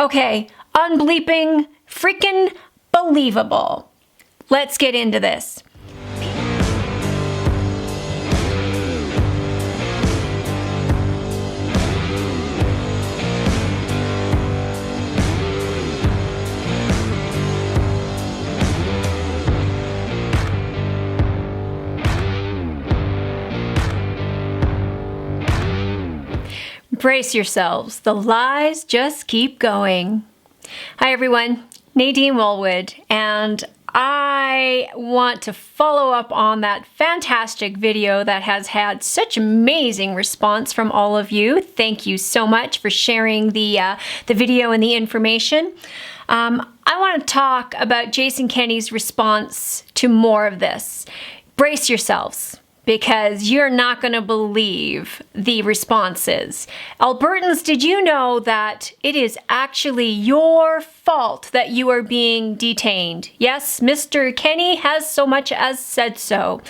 Okay, unbleeping freaking believable. Let's get into this. Brace yourselves. The lies just keep going. Hi everyone, Nadine Woolwood, and I want to follow up on that fantastic video that has had such amazing response from all of you. Thank you so much for sharing the video and the information. I want to talk about Jason Kenney's response to more of this. Brace yourselves, because you're not going to believe the responses. Albertans, did you know that it is actually your fault that you are being detained? Yes, Mr. Kenney has so much as said so.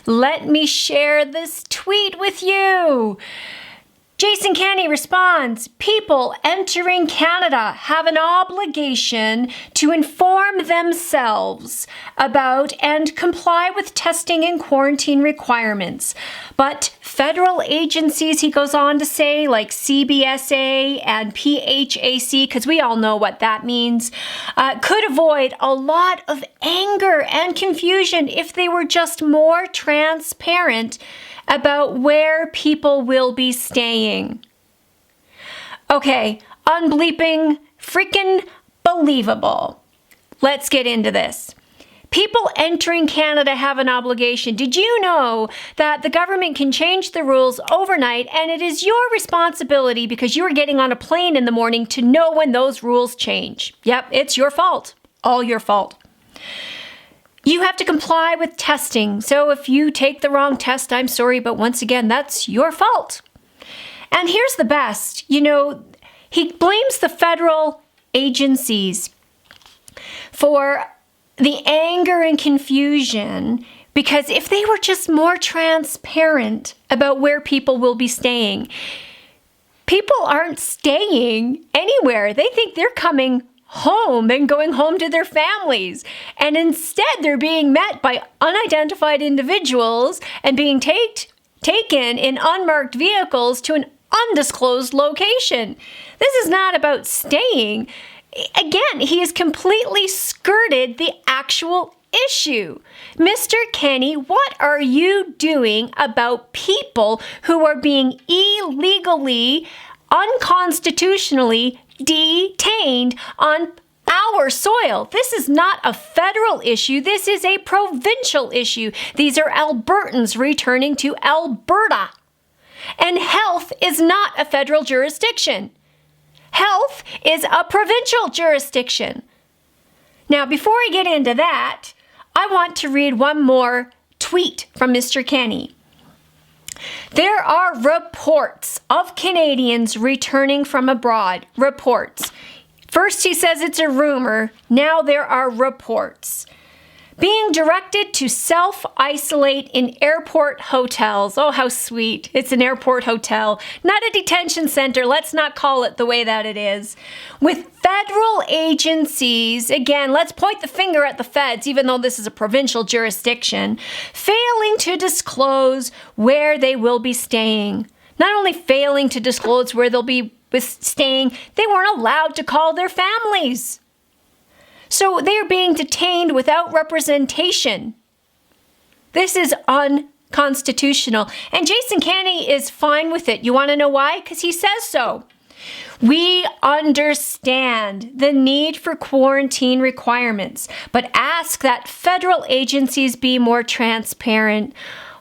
Let me share this tweet with you. Jason Kenney responds, people entering Canada have an obligation to inform themselves about and comply with testing and quarantine requirements. But federal agencies, he goes on to say, like CBSA and PHAC, because we all know what that means, could avoid a lot of anger and confusion if they were just more transparent about where people will be staying. Okay, unbleeping freaking believable. Let's get into this. People entering Canada have an obligation. Did you know that the government can change the rules overnight, and it is your responsibility, because you are getting on a plane in the morning, to know when those rules change? Yep, it's your fault. All your fault. You have to comply with testing. So if you take the wrong test, I'm sorry, but once again, that's your fault. And here's the best. You know, he blames the federal agencies for the anger and confusion, because if they were just more transparent about where people will be staying, people aren't staying anywhere. They think they're coming home and going home to their families. And instead, they're being met by unidentified individuals and being taken in unmarked vehicles to an undisclosed location. This is not about staying. Again, he has completely skirted the actual issue. Mr. Kenney, what are you doing about people who are being illegally, unconstitutionally detained on our soil? This is not a federal issue. This is a provincial issue. These are Albertans returning to Alberta. And health is not a federal jurisdiction. Health is a provincial jurisdiction. Now, before I get into that, I want to read one more tweet from Mr. Kenney. There are reports of Canadians returning from abroad. Reports. First he says it's a rumor. Now there are reports. Being directed to self-isolate in airport hotels. Oh, how sweet. It's an airport hotel, not a detention center. Let's not call it the way that it is. With federal agencies, again, let's point the finger at the feds, even though this is a provincial jurisdiction, failing to disclose where they will be staying. Not only failing to disclose where they'll be staying, they weren't allowed to call their families. So they are being detained without representation. This is unconstitutional. And Jason Kenney is fine with it. You want to know why? Because he says so. We understand the need for quarantine requirements, but ask that federal agencies be more transparent.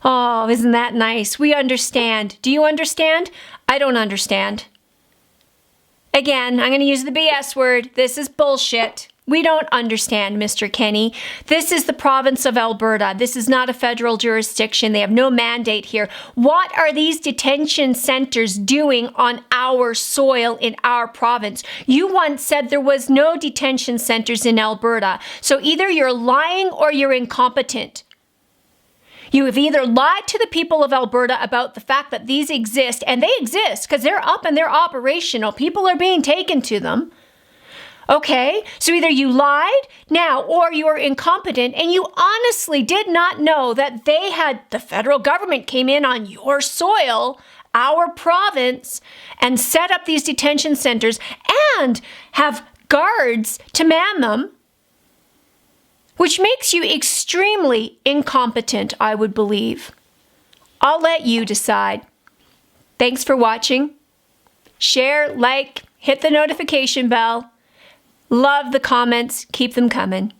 Oh, isn't that nice? We understand. Do you understand? I don't understand. Again, I'm going to use the BS word. This is bullshit. We don't understand, Mr. Kenney. This is the province of Alberta. This is not a federal jurisdiction. They have no mandate here. What are these detention centers doing on our soil in our province? You once said there was no detention centers in Alberta. So either you're lying or you're incompetent. You have either lied to the people of Alberta about the fact that these exist, and they exist because they're up and they're operational. People are being taken to them. Okay, so either you lied now or you are incompetent and you honestly did not know that the federal government came in on your soil, our province, and set up these detention centers and have guards to man them, which makes you extremely incompetent, I would believe. I'll let you decide. Thanks for watching. Share, like, hit the notification bell. Love the comments. Keep them coming.